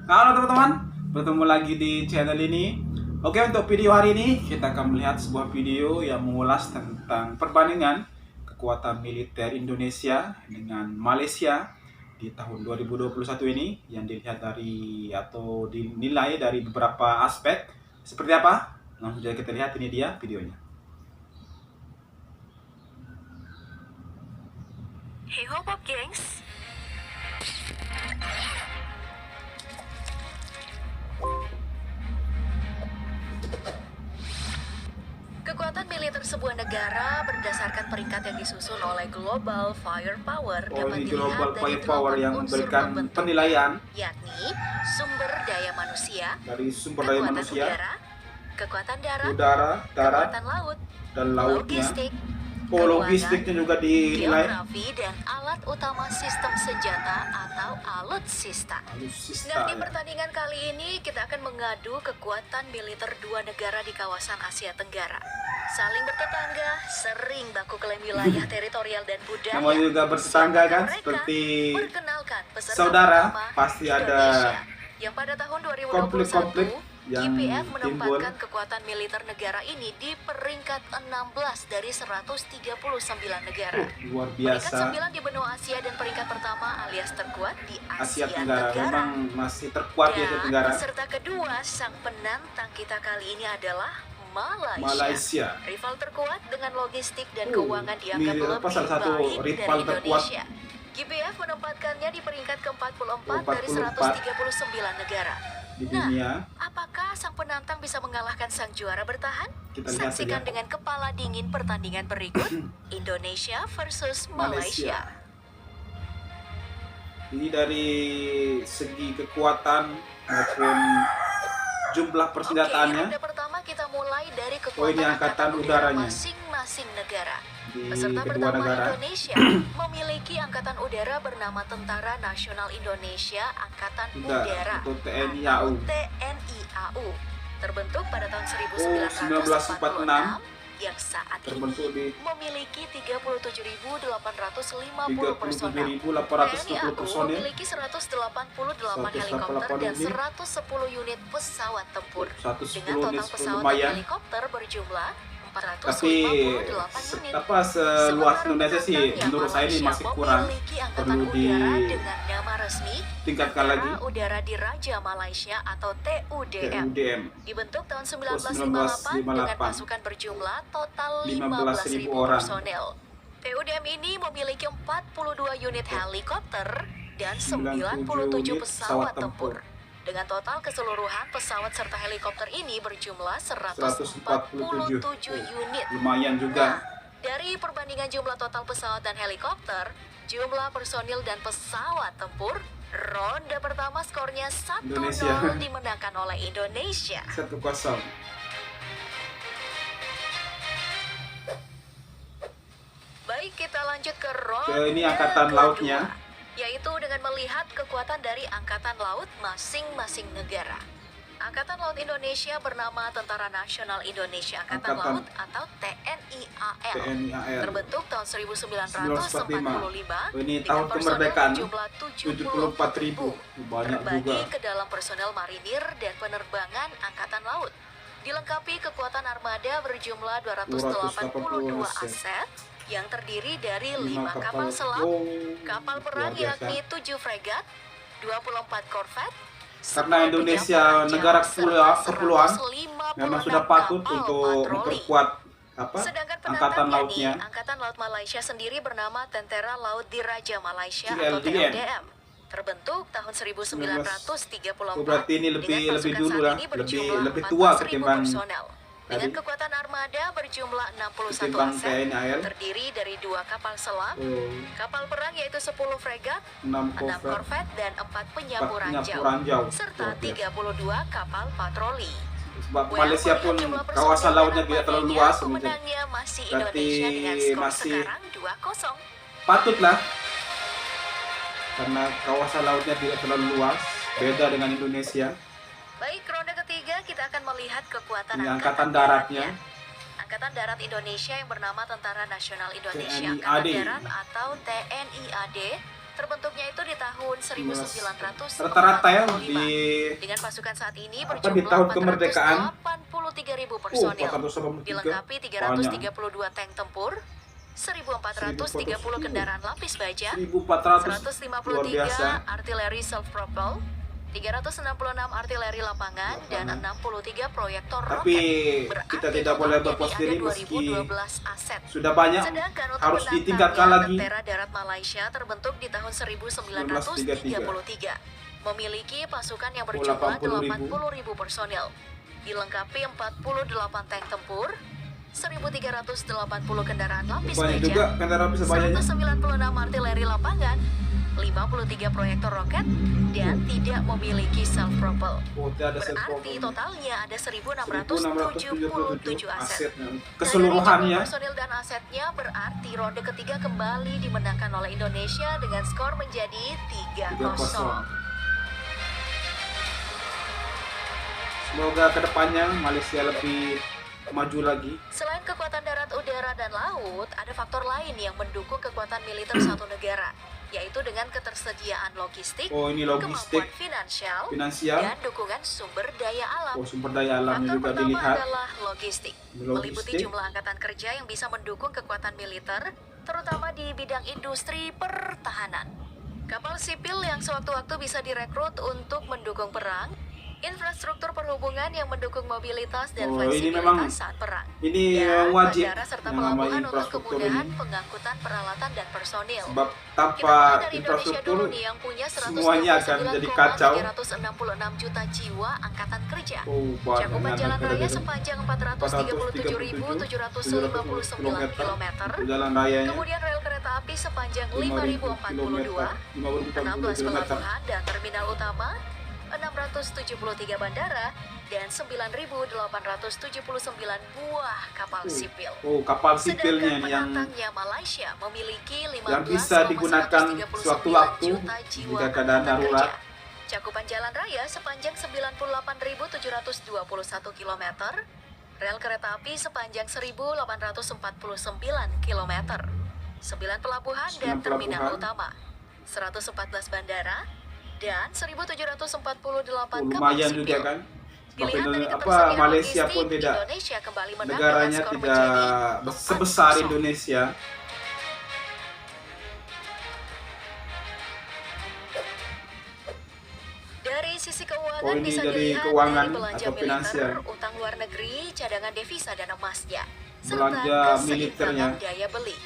Halo teman-teman, bertemu lagi di channel ini. Oke, untuk video hari ini kita akan melihat sebuah video yang mengulas tentang perbandingan kekuatan militer Indonesia dengan Malaysia di tahun 2021 ini, yang dilihat dari atau dinilai dari beberapa aspek. Seperti apa? Langsung saja kita lihat, ini dia videonya. Hey ho Bob gengs. Kekuatan militer sebuah negara berdasarkan peringkat yang disusun oleh Global Firepower dapat Ini dilihat Global dari Firepower 8 yang unsur memberikan pembentuk, penilaian yakni sumber daya manusia, dari sumber daya kekuatan manusia, udara, kekuatan darat, udara, darat, kekuatan laut, dan lautnya. keuangan, Logistiknya juga dinilai. geografi, dan alat utama sistem senjata atau alutsista. Nah, di pertandingan kali ini kita akan mengadu kekuatan militer dua negara di kawasan Asia Tenggara. Saling bertetangga, sering baku klaim wilayah teritorial dan budaya. Namanya juga bertetangga kan, Mereka seperti perkenalkan peserta saudara, pertama, pasti Indonesia, ada yang pada tahun 2021 konflik-konflik yang GPF timbul. menempatkan kekuatan militer negara ini di peringkat 16 dari 139 negara. Luar Peringkat biasa. 9 di benua Asia dan peringkat pertama alias terkuat di Asia Asia Tenggara memang masih terkuat di Asia Dan Tenggara. peserta kedua sang penantang kita kali ini adalah Malaysia. Malaysia. Rival terkuat dengan logistik dan keuangan dianggap ini lebih salah satu baik rival dari terkuat. Indonesia. GBF menempatkannya di peringkat ke-44 dari 44 139 negara. di dunia. Apakah sang penantang bisa mengalahkan sang juara bertahan? Kita lihat Saksikan saja. dengan kepala dingin pertandingan berikut. Indonesia versus Malaysia. Ini dari segi kekuatan maupun jumlah persenjataannya. Oke, ronde pertama kita mulai dari ini kekuatan angkatan angkatan udara udaranya. masing-masing negara. Di Peserta kedua pertama negara. Indonesia memiliki angkatan udara bernama Tentara Nasional Indonesia Angkatan Udara, Udara atau TNI atau AU. TNI AU. Terbentuk pada tahun 1946 1946 yang saat terbentuk ini di memiliki 37.850 personel. 37.850 TNI AU personil. memiliki 188 helikopter 188 dan unit. 110 unit pesawat tempur. 110 Dengan total unit pesawat dan lumayan. helikopter berjumlah Tapi 458 unit. seluas Sementara Indonesia sih penantang yang menurut saya ini Malaysia masih kurang, memiliki angkatan perlu udara dengan nama resmi ditingkatkan lagi. Tentara Udara Diraja Malaysia atau TUDM. TUDM. Dibentuk tahun 1958 1958 dengan pasukan berjumlah total 15.000 15.000 orang. personel. TUDM ini memiliki 42 unit helikopter dan 97 pesawat tempur. Dengan total keseluruhan pesawat serta helikopter ini berjumlah 147 unit. Lumayan juga. Nah, dari perbandingan jumlah total pesawat dan helikopter, jumlah personil dan pesawat tempur, ronde pertama skornya 1-0 Indonesia. dimenangkan oleh Indonesia. 1-0. Baik, kita lanjut ke ronde Ini angkatan kedua, lautnya. yaitu dengan melihat kekuatan dari angkatan laut masing-masing negara. Angkatan Laut Indonesia bernama Tentara Nasional Indonesia Angkatan Laut atau TNI AL. TNI AL. Terbentuk tahun 1945. 1945. Ini dengan tahun personel kemerdekaan. berjumlah 74.000. Banyak terbagi juga. ke dalam personel marinir dan penerbangan angkatan laut. Dilengkapi kekuatan armada berjumlah 282 aset yang terdiri dari 5 kapal selam, kapal perang luar biasa. yakni 7 fregat, 24 korvet, Karena 10 Indonesia penyapu negara ranjau, serta kepulauan, 156 memang sudah patut kapal untuk patroli. memperkuat Sedangkan angkatan penantangnya lautnya. nih, Angkatan Laut Malaysia sendiri bernama Tentara Laut Diraja Malaysia atau TLDM. TLDM. Terbentuk tahun 1934. Berarti ini lebih dengan pasukan dulu saat lah, ini berjumlah lebih tua 14.000 ketimbang personel. Dengan tadi. kekuatan armada berjumlah 61 Ketimbang aset, TNI AL. terdiri dari 2 kapal selam, kapal perang yaitu 10 fregat, 6 6 korvet dan 4 penyapu ranjau, serta 32 kapal patroli. Sebab Malaysia pun kawasan lautnya tidak terlalu luas, pemenangnya masih berarti Indonesia dengan skor masih sekarang 2-0. patutlah, karena kawasan lautnya tidak terlalu luas, beda dengan Indonesia. Baik, ronde ketiga kita akan melihat kekuatan Ini angkatan daratnya. Angkatan Darat Indonesia yang bernama Tentara Nasional Indonesia TNI Angkatan AD. Darat atau TNI AD. Terbentuknya itu di tahun tahun 1945. Rata-rata ya di Dengan pasukan saat ini di berjumlah tahun kemerdekaan 483.000 personil, 483, dilengkapi 332 tank tempur, 1.430 kendaraan lapis baja, 1.400 luar 153 biasa. artileri self-propel, 366 artileri lapangan, dan 63 proyektor Tapi roket. kita Berarti tidak boleh totalnya berpuas ada diri meski 2012 aset. sudah banyak, Sedangkan untuk harus penantangnya, ditingkatkan lagi. Tentara Darat Malaysia terbentuk di tahun 1933, memiliki pasukan yang berjumlah 80.000 personil, dilengkapi 48 tank tempur, 1.380 kendaraan lapis banyak baja, juga kendaraan lapis bajanya. 196 artileri lapangan, 53 proyektor roket, dan tidak memiliki self-propel. Berarti totalnya ada 1.677 aset. Keseluruhannya. Dari personil dan asetnya, berarti ronde ketiga kembali dimenangkan oleh Indonesia dengan skor menjadi 3-0. Semoga kedepannya Malaysia lebih maju lagi. Selain kekuatan darat, udara, dan laut, ada faktor lain yang mendukung kekuatan militer satu negara, yaitu dengan ketersediaan logistik, Ini logistik, kemampuan finansial, finansial, dan dukungan sumber daya alam. sumber daya alam Faktor juga pertama dilihat. adalah logistik, meliputi jumlah angkatan kerja yang bisa mendukung kekuatan militer, terutama di bidang industri pertahanan. Kapal sipil yang sewaktu-waktu bisa direkrut untuk mendukung perang, infrastruktur perhubungan yang mendukung mobilitas dan fleksibilitas saat perang, Ini dan wajib bandara serta yang namanya pelabuhan untuk infrastruktur kemudahan ini. pengangkutan peralatan dan personil. Sebab Kita tanpa mulai dari Indonesia infrastruktur dulu nih, yang punya semuanya akan jadi kacau. 129,366 juta jiwa angkatan kerja. Banyak Cakupan jalan angkatan raya kerja. sepanjang 437.759 km. Jalan rayanya Kemudian rel kereta api sepanjang 5.000 5.042, 16 km. pelabuhan dan terminal utama, 673 bandara, dan 9.879 buah kapal sipil. Kapal sipilnya Sedangkan yang penantangnya Malaysia memiliki bisa digunakan 15,139 sewaktu-waktu juta jiwa jika keadaan angkatan darurat. kerja. Cakupan jalan raya sepanjang 98.721 km, rel kereta api sepanjang 1.849 km, 9 pelabuhan dan terminal utama, 114 bandara, dan 1.748 kapal lumayan sipil. juga kan. Dilihat dari Apa ketersediaan Malaysia logistik, pun tidak, Indonesia kembali menang negaranya dengan skor tidak menjadi sebesar 4-0. Indonesia. Dari sisi keuangan ini bisa dari dilihat keuangan dari belanja atau finansial. militer, utang luar negeri, cadangan devisa dan emasnya, Belanja serta militernya. keseimbangan daya beli.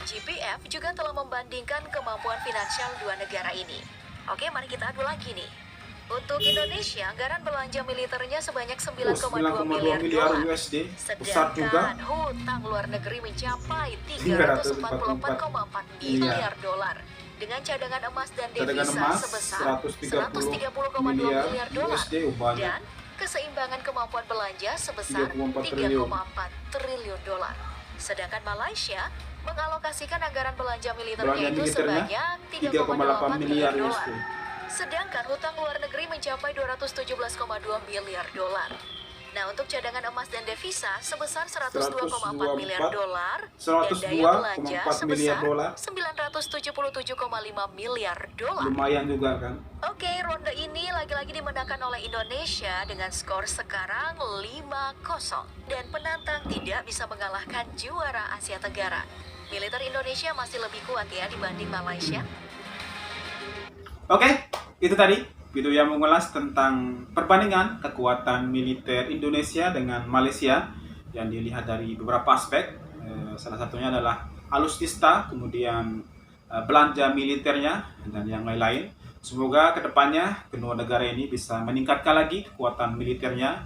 GPF juga telah membandingkan kemampuan finansial dua negara ini. Oke, mari kita adu lagi nih. Untuk Indonesia, anggaran belanja militernya sebanyak 9,2 miliar dolar. USD. Besar juga. Sedangkan hutang luar negeri mencapai 344,4 miliar dolar. Dengan cadangan emas dan Cadangan devisa emas sebesar 130 130,2 miliar dolar. USD, banyak. Dan keseimbangan kemampuan belanja sebesar 3,4 3,4 triliun dolar. Sedangkan Malaysia mengalokasikan anggaran belanja militernya Belanja itu militernya sebanyak 3,8 miliar dolar. USD. Sedangkan hutang luar negeri mencapai 217,2 miliar dolar. Nah, untuk cadangan emas dan devisa sebesar 102,4 miliar dolar dan daya belanja 102,4 miliar sebesar dolar. 977,5 miliar dolar. Lumayan juga kan. Oke, ronde ini lagi-lagi dimenangkan oleh Indonesia dengan skor sekarang 5-0. Dan penantang tidak bisa mengalahkan juara Asia Tenggara. Militer Indonesia masih lebih kuat ya dibanding Malaysia. Oke, itu tadi video yang mengulas tentang perbandingan kekuatan militer Indonesia dengan Malaysia yang dilihat dari beberapa aspek. Salah satunya adalah alutsista, kemudian belanja militernya, dan yang lain-lain. Semoga kedepannya kedua negara ini bisa meningkatkan lagi kekuatan militernya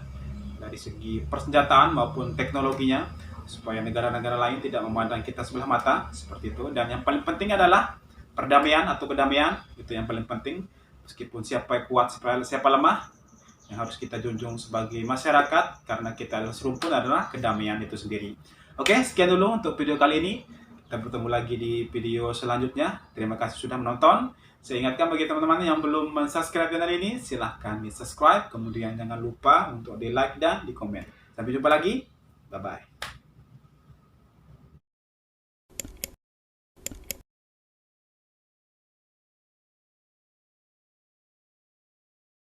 dari segi persenjataan maupun teknologinya, supaya negara-negara lain tidak memandang kita sebelah mata seperti itu. Dan yang paling penting adalah perdamaian atau kedamaian, itu yang paling penting. Meskipun siapa yang kuat, siapa lemah, yang harus kita junjung sebagai masyarakat, karena kita adalah serumpun adalah kedamaian itu sendiri. Oke, sekian dulu untuk video kali ini. Kita bertemu lagi di video selanjutnya. Terima kasih sudah menonton. Saya ingatkan bagi teman-teman yang belum subscribe channel ini, silahkan di subscribe. Kemudian jangan lupa untuk di like dan di komen. Sampai jumpa lagi. Bye-bye.